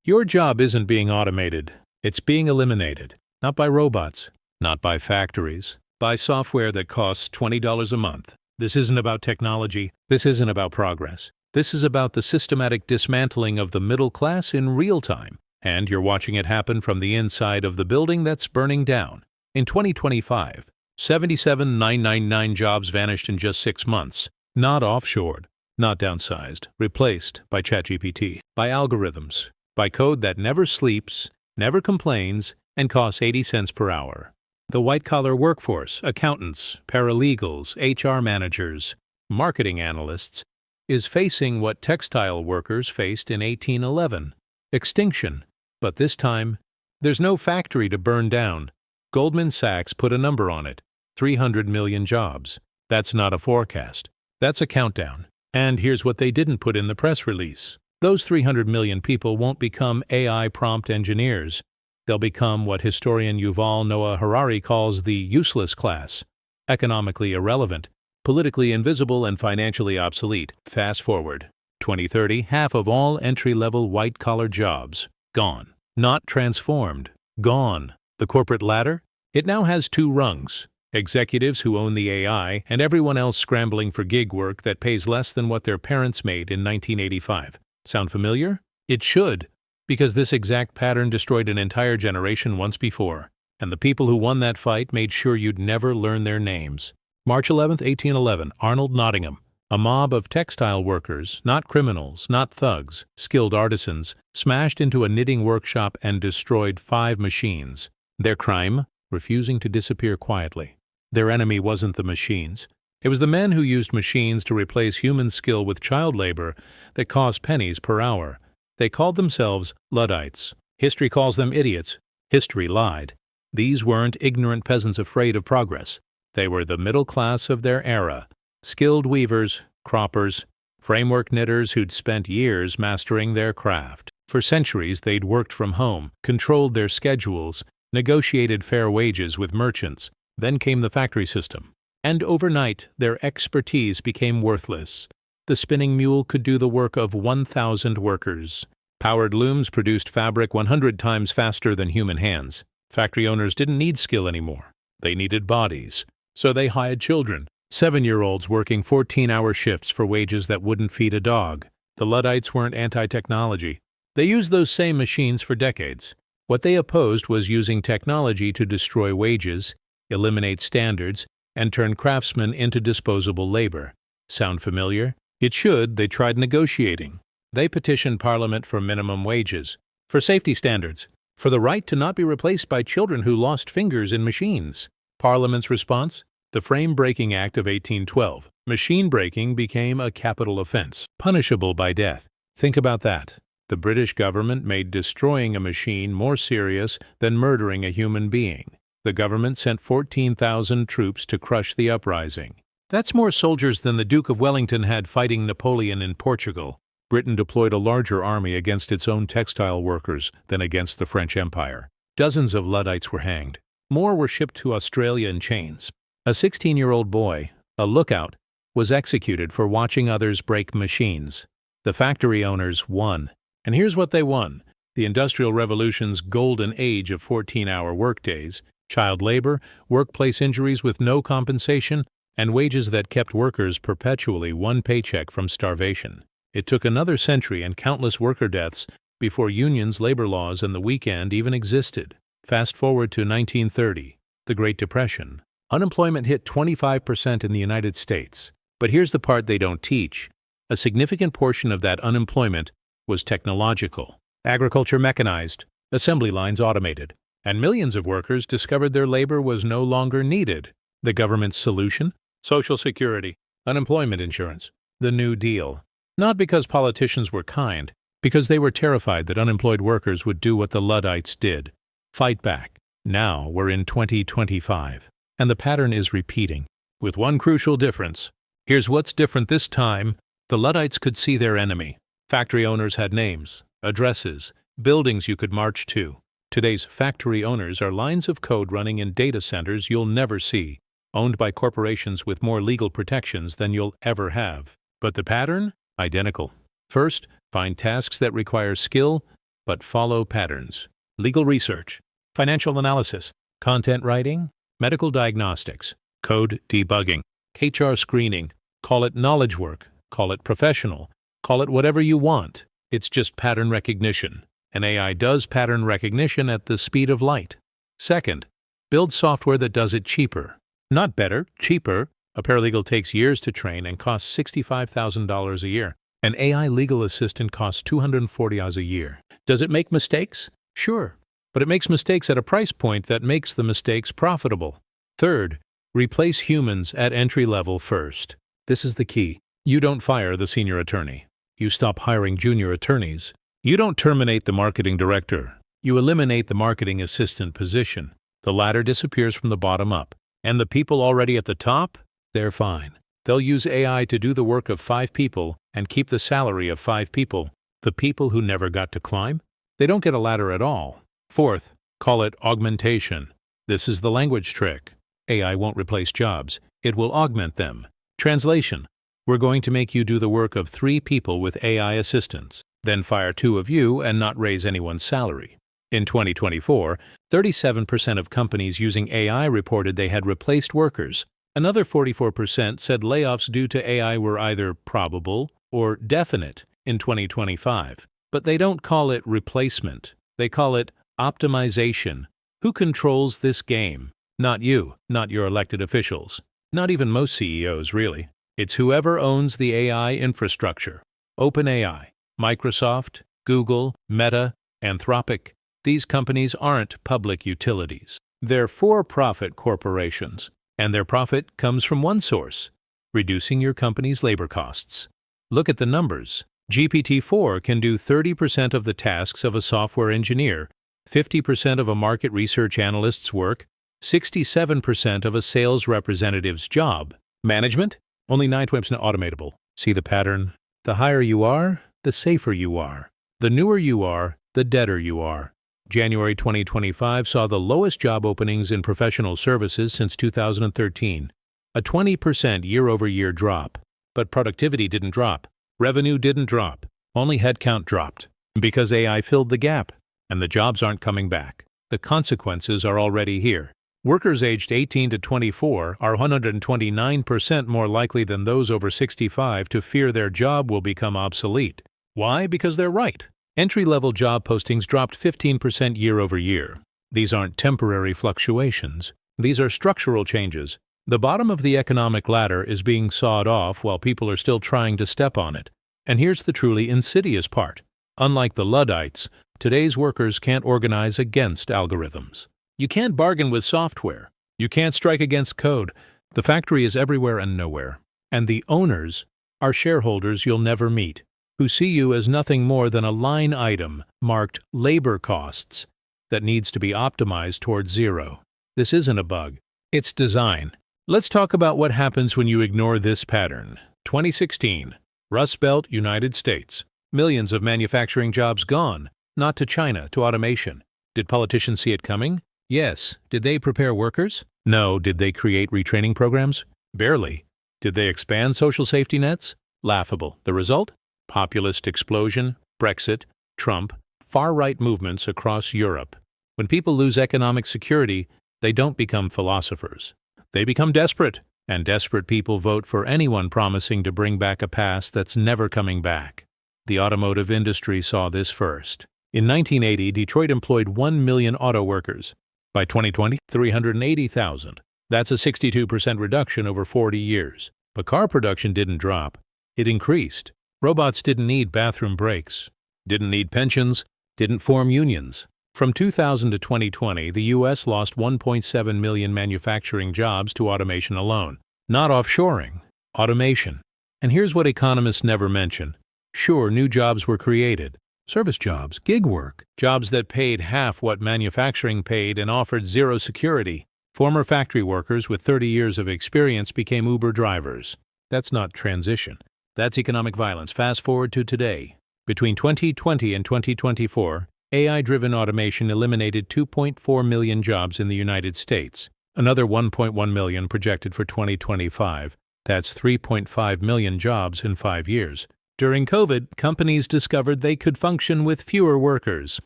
Your job isn't being automated. It's being eliminated. Not by robots, not by factories, by software that costs $20 a month. This isn't about technology. This isn't about progress. This is about the systematic dismantling of the middle class in real time. And you're watching it happen from the inside of the building that's burning down. In 2025, 77,999 jobs vanished in just 6 months. Not offshored, not downsized, replaced by ChatGPT, by algorithms, by code that never sleeps, never complains, and costs 80 cents per hour. The white-collar workforce, accountants, paralegals, HR managers, marketing analysts, is facing what textile workers faced in 1811, extinction. But this time, there's no factory to burn down. Goldman Sachs put a number on it, 300 million jobs. That's not a forecast. That's a countdown. And here's what they didn't put in the press release. Those 300 million people won't become AI prompt engineers. They'll become what historian Yuval Noah Harari calls the useless class, economically irrelevant, politically invisible, and financially obsolete. Fast forward, 2030, half of all entry-level white-collar jobs gone. Not transformed. Gone. The corporate ladder? It now has 2 rungs. Executives who own the AI and everyone else scrambling for gig work that pays less than what their parents made in 1985. Sound familiar? It should, because this exact pattern destroyed an entire generation once before, and the people who won that fight made sure you'd never learn their names. March 11, 1811, Arnold, Nottingham. A mob of textile workers, not criminals, not thugs, skilled artisans, smashed into a knitting workshop and destroyed 5 machines. Their crime? Refusing to disappear quietly. Their enemy wasn't the machines. It was the men who used machines to replace human skill with child labor that cost pennies per hour. They called themselves Luddites. History calls them idiots. History lied. These weren't ignorant peasants afraid of progress. They were the middle class of their era. Skilled weavers, croppers, framework knitters who'd spent years mastering their craft. For centuries they'd worked from home, controlled their schedules, negotiated fair wages with merchants. Then came the factory system. And overnight, their expertise became worthless. The spinning mule could do the work of 1,000 workers. Powered looms produced fabric 100 times faster than human hands. Factory owners didn't need skill anymore. They needed bodies. So they hired children. 7-year-olds working 14-hour shifts for wages that wouldn't feed a dog. The Luddites weren't anti-technology. They used those same machines for decades. What they opposed was using technology to destroy wages, eliminate standards, and turn craftsmen into disposable labor. Sound familiar? It should. They tried negotiating. They petitioned Parliament for minimum wages, for safety standards, for the right to not be replaced by children who lost fingers in machines. Parliament's response? The Frame Breaking Act of 1812. Machine breaking became a capital offense, punishable by death. Think about that. The British government made destroying a machine more serious than murdering a human being. The government sent 14,000 troops to crush the uprising. That's more soldiers than the Duke of Wellington had fighting Napoleon in Portugal. Britain deployed a larger army against its own textile workers than against the French Empire. Dozens of Luddites were hanged. More were shipped to Australia in chains. A 16-year-old boy, a lookout, was executed for watching others break machines. The factory owners won. And here's what they won: the Industrial Revolution's golden age of 14-hour workdays, child labor, workplace injuries with no compensation, and wages that kept workers perpetually one paycheck from starvation. It took another century and countless worker deaths before unions, labor laws, and the weekend even existed. Fast forward to 1930, the Great Depression. Unemployment hit 25% in the United States. But here's the part they don't teach. A significant portion of that unemployment was technological. Agriculture mechanized, assembly lines automated, and millions of workers discovered their labor was no longer needed. The government's solution? Social Security, unemployment insurance, the New Deal. Not because politicians were kind, because they were terrified that unemployed workers would do what the Luddites did: fight back. Now we're in 2025, and the pattern is repeating, with one crucial difference. Here's what's different this time: the Luddites could see their enemy. Factory owners had names, addresses, buildings you could march to. Today's factory owners are lines of code running in data centers you'll never see, owned by corporations with more legal protections than you'll ever have. But the pattern? Identical. First, find tasks that require skill, but follow patterns. Legal research, financial analysis, content writing, medical diagnostics, code debugging, HR screening. Call it knowledge work, call it professional, call it whatever you want. It's just pattern recognition. And AI does pattern recognition at the speed of light. Second, build software that does it cheaper. Not better, cheaper. A paralegal takes years to train and costs $65,000 a year. An AI legal assistant costs $240 a year. Does it make mistakes? Sure, but it makes mistakes at a price point that makes the mistakes profitable. Third, replace humans at entry level first. This is the key. You don't fire the senior attorney. You stop hiring junior attorneys. You don't terminate the marketing director. You eliminate the marketing assistant position. The ladder disappears from the bottom up. And the people already at the top? They're fine. They'll use AI to do the work of 5 people and keep the salary of 5 people. The people who never got to climb? They don't get a ladder at all. Fourth, call it augmentation. This is the language trick. AI won't replace jobs. It will augment them. Translation. We're going to make you do the work of 3 people with AI assistants, then fire 2 of you and not raise anyone's salary. In 2024, 37% of companies using AI reported they had replaced workers. Another 44% said layoffs due to AI were either probable or definite in 2025. But they don't call it replacement. They call it optimization. Who controls this game? Not you, not your elected officials. Not even most CEOs, really. It's whoever owns the AI infrastructure. OpenAI, Microsoft, Google, Meta, Anthropic. These companies aren't public utilities. They're for-profit corporations, and their profit comes from one source: reducing your company's labor costs. Look at the numbers. GPT-4 can do 30% of the tasks of a software engineer, 50% of a market research analyst's work, 67% of a sales representative's job. Management? Only 9% automatable. See the pattern? The higher you are, the safer you are. The newer you are, the deader you are. January 2025 saw the lowest job openings in professional services since 2013, a 20% year-over-year drop. But productivity didn't drop. Revenue didn't drop. Only headcount dropped. Because AI filled the gap, and the jobs aren't coming back. The consequences are already here. Workers aged 18 to 24 are 129% more likely than those over 65 to fear their job will become obsolete. Why? Because they're right. Entry-level job postings dropped 15% year-over-year. These aren't temporary fluctuations. These are structural changes. The bottom of the economic ladder is being sawed off while people are still trying to step on it. And here's the truly insidious part. Unlike the Luddites, today's workers can't organize against algorithms. You can't bargain with software. You can't strike against code. The factory is everywhere and nowhere. And the owners are shareholders you'll never meet, who see you as nothing more than a line item marked labor costs that needs to be optimized towards zero. This isn't a bug. It's design. Let's talk about what happens when you ignore this pattern. 2016. Rust Belt, United States. Millions of manufacturing jobs gone. Not to China, to automation. Did politicians see it coming? Yes. Did they prepare workers? No. Did they create retraining programs? Barely. Did they expand social safety nets? Laughable. The result? Populist explosion, Brexit, Trump, far-right movements across Europe. When people lose economic security, they don't become philosophers. They become desperate, and desperate people vote for anyone promising to bring back a past that's never coming back. The automotive industry saw this first. In 1980, Detroit employed 1 million auto workers. By 2020, 380,000. That's a 62% reduction over 40 years. But car production didn't drop. It increased. Robots didn't need bathroom breaks, didn't need pensions, didn't form unions. From 2000 to 2020, the U.S. lost 1.7 million manufacturing jobs to automation alone. Not offshoring, automation. And here's what economists never mention. Sure, new jobs were created. Service jobs, gig work, jobs that paid half what manufacturing paid and offered zero security. Former factory workers with 30 years of experience became Uber drivers. That's not transition. That's economic violence. Fast forward to today. Between 2020 and 2024, AI-driven automation eliminated 2.4 million jobs in the United States. Another 1.1 million projected for 2025. That's 3.5 million jobs in 5 years. During COVID, companies discovered they could function with fewer workers.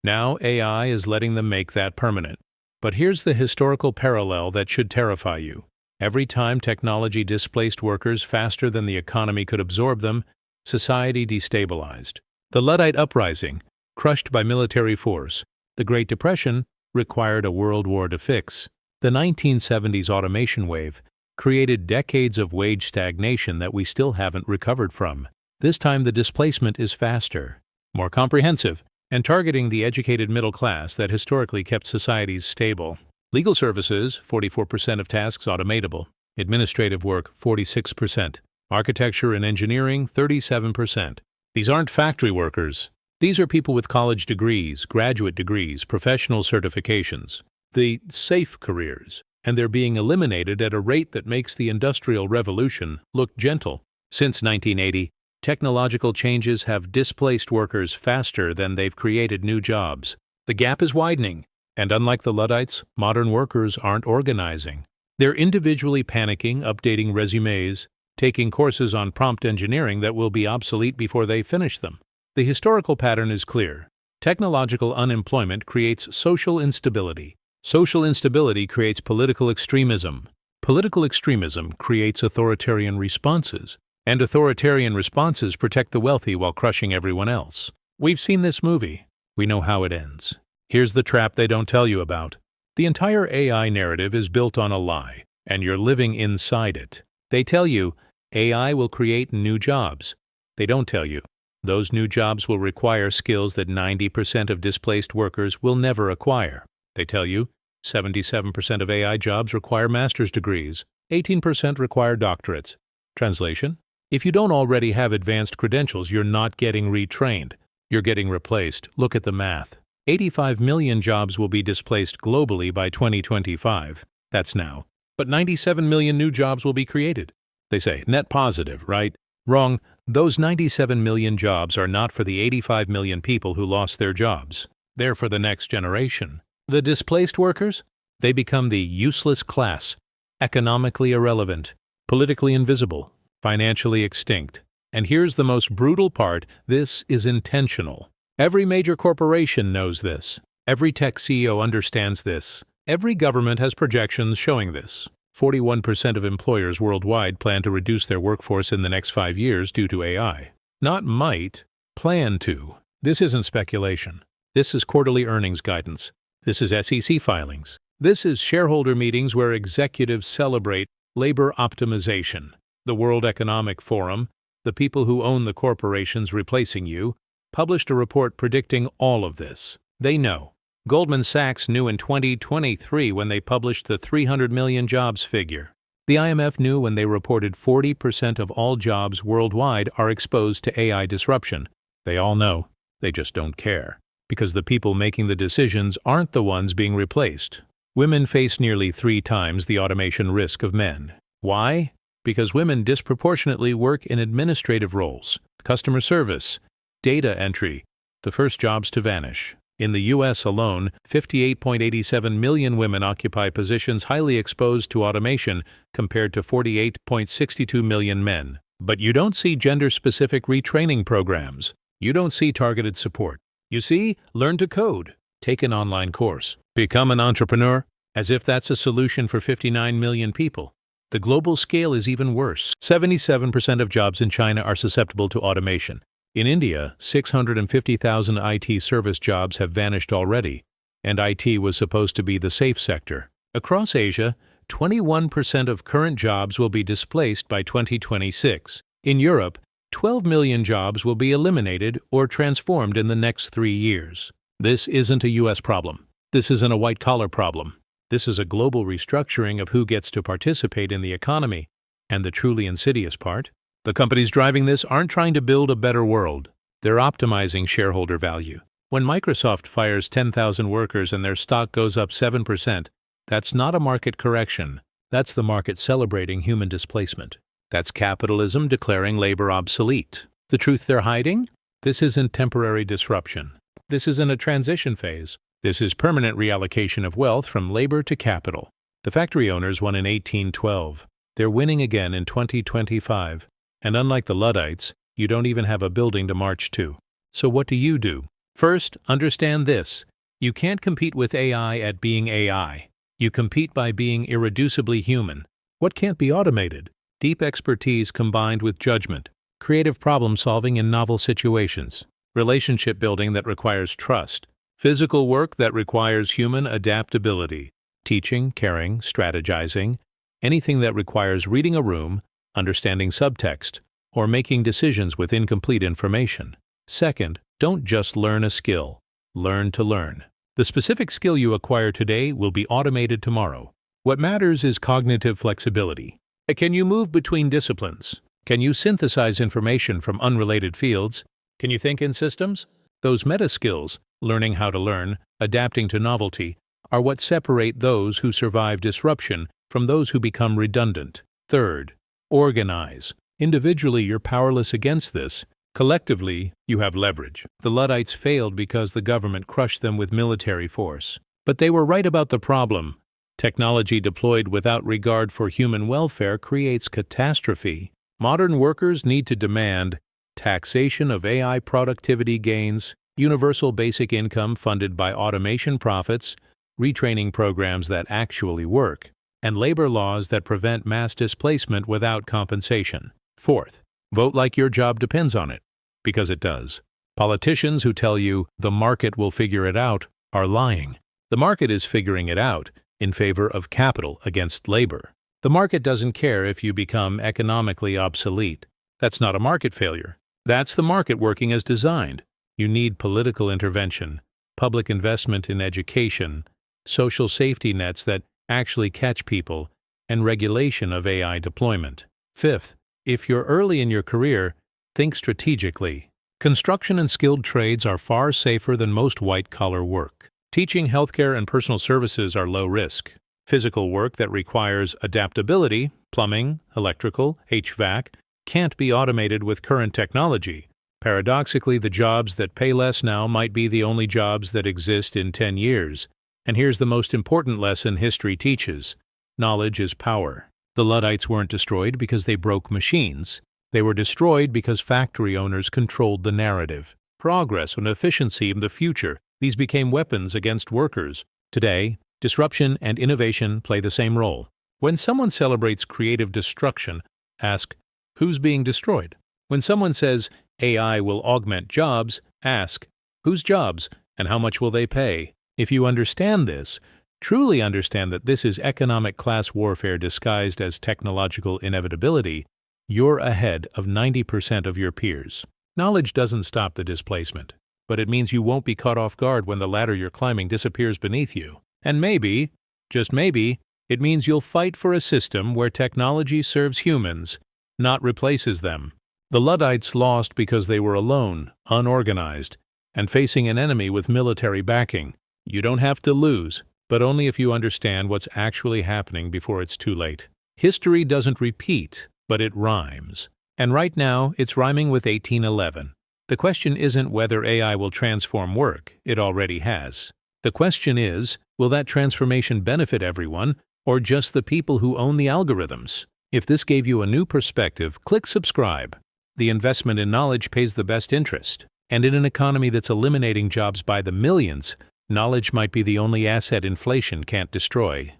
Now AI is letting them make that permanent. But here's the historical parallel that should terrify you. Every time technology displaced workers faster than the economy could absorb them, society destabilized. The Luddite uprising, crushed by military force. The Great Depression required a world war to fix. The 1970s automation wave created decades of wage stagnation that we still haven't recovered from. This time the displacement is faster, more comprehensive, and targeting the educated middle class that historically kept societies stable. Legal services, 44% of tasks automatable. Administrative work, 46%. Architecture and engineering, 37%. These aren't factory workers. These are people with college degrees, graduate degrees, professional certifications. The safe careers. And they're being eliminated at a rate that makes the Industrial Revolution look gentle. Since 1980, technological changes have displaced workers faster than they've created new jobs. The gap is widening, and unlike the Luddites, modern workers aren't organizing. They're individually panicking, updating resumes, taking courses on prompt engineering that will be obsolete before they finish them. The historical pattern is clear. Technological unemployment creates social instability. Social instability creates political extremism. Political extremism creates authoritarian responses. And authoritarian responses protect the wealthy while crushing everyone else. We've seen this movie. We know how it ends. Here's the trap they don't tell you about. The entire AI narrative is built on a lie, and you're living inside it. They tell you, AI will create new jobs. They don't tell you, those new jobs will require skills that 90% of displaced workers will never acquire. They tell you, 77% of AI jobs require master's degrees, 18% require doctorates. Translation? If you don't already have advanced credentials, you're not getting retrained. You're getting replaced. Look at the math. 85 million jobs will be displaced globally by 2025. That's now. But 97 million new jobs will be created. They say net positive, right? Wrong. Those 97 million jobs are not for the 85 million people who lost their jobs. They're for the next generation. The displaced workers? They become the useless class, economically irrelevant, politically invisible, financially extinct. And here's the most brutal part, this is intentional. Every major corporation knows this. Every tech CEO understands this. Every government has projections showing this. 41% of employers worldwide plan to reduce their workforce in the next 5 years due to AI. Not might, plan to. This isn't speculation. This is quarterly earnings guidance. This is SEC filings. This is shareholder meetings where executives celebrate labor optimization. The World Economic Forum, the people who own the corporations replacing you, published a report predicting all of this. They know. Goldman Sachs knew in 2023 when they published the 300 million jobs figure. The IMF knew when they reported 40% of all jobs worldwide are exposed to AI disruption. They all know. They just don't care. Because the people making the decisions aren't the ones being replaced. Women face nearly 3 times the automation risk of men. Why? Because women disproportionately work in administrative roles, customer service, data entry, the first jobs to vanish. In the U.S. alone, 58.87 million women occupy positions highly exposed to automation compared to 48.62 million men. But you don't see gender-specific retraining programs. You don't see targeted support. You see, learn to code, take an online course, become an entrepreneur, as if that's a solution for 59 million people. The global scale is even worse. 77% of jobs in China are susceptible to automation. In India, 650,000 IT service jobs have vanished already, and IT was supposed to be the safe sector. Across Asia, 21% of current jobs will be displaced by 2026. In Europe, 12 million jobs will be eliminated or transformed in the next 3 years. This isn't a U.S. problem. This isn't a white-collar problem. This is a global restructuring of who gets to participate in the economy. And the truly insidious part? The companies driving this aren't trying to build a better world. They're optimizing shareholder value. When Microsoft fires 10,000 workers and their stock goes up 7%, that's not a market correction. That's the market celebrating human displacement. That's capitalism declaring labor obsolete. The truth they're hiding? This isn't temporary disruption. This isn't a transition phase. This is permanent reallocation of wealth from labor to capital. The factory owners won in 1812. They're winning again in 2025. And unlike the Luddites, you don't even have a building to march to. So what do you do? First, understand this. You can't compete with AI at being AI. You compete by being irreducibly human. What can't be automated? Deep expertise combined with judgment, creative problem-solving in novel situations, relationship building that requires trust, physical work that requires human adaptability, teaching, caring, strategizing, anything that requires reading a room, understanding subtext, or making decisions with incomplete information. Second, don't just learn a skill. Learn to learn. The specific skill you acquire today will be automated tomorrow. What matters is cognitive flexibility. Can you move between disciplines? Can you synthesize information from unrelated fields? Can you think in systems? Those meta skills, learning how to learn, adapting to novelty, are what separate those who survive disruption from those who become redundant. Third, organize. Individually, you're powerless against this. Collectively, you have leverage. The Luddites failed because the government crushed them with military force. But they were right about the problem. Technology deployed without regard for human welfare creates catastrophe. Modern workers need to demand taxation of AI productivity gains, universal basic income funded by automation profits, retraining programs that actually work, and labor laws that prevent mass displacement without compensation. Fourth, vote like your job depends on it, because it does. Politicians who tell you the market will figure it out are lying. The market is figuring it out in favor of capital against labor. The market doesn't care if you become economically obsolete. That's not a market failure. That's the market working as designed. You need political intervention, public investment in education, social safety nets that actually catch people, and regulation of AI deployment. Fifth, if you're early in your career, think strategically. Construction and skilled trades are far safer than most white-collar work. Teaching, healthcare, and personal services are low risk. Physical work that requires adaptability, plumbing, electrical, HVAC, can't be automated with current technology. Paradoxically, the jobs that pay less now might be the only jobs that exist in 10 years. And here's the most important lesson history teaches. Knowledge is power. The Luddites weren't destroyed because they broke machines. They were destroyed because factory owners controlled the narrative. Progress and efficiency in the future, these became weapons against workers. Today, disruption and innovation play the same role. When someone celebrates creative destruction, ask, who's being destroyed? When someone says, AI will augment jobs, ask, whose jobs and how much will they pay? If you understand this, truly understand that this is economic class warfare disguised as technological inevitability, you're ahead of 90% of your peers. Knowledge doesn't stop the displacement, but it means you won't be caught off guard when the ladder you're climbing disappears beneath you. And maybe, just maybe, it means you'll fight for a system where technology serves humans, not replaces them. The Luddites lost because they were alone, unorganized, and facing an enemy with military backing. You don't have to lose, but only if you understand what's actually happening before it's too late. History doesn't repeat, but it rhymes. And right now, it's rhyming with 1811. The question isn't whether AI will transform work, it already has. The question is, will that transformation benefit everyone, or just the people who own the algorithms? If this gave you a new perspective, click subscribe. The investment in knowledge pays the best interest. And in an economy that's eliminating jobs by the millions, knowledge might be the only asset inflation can't destroy.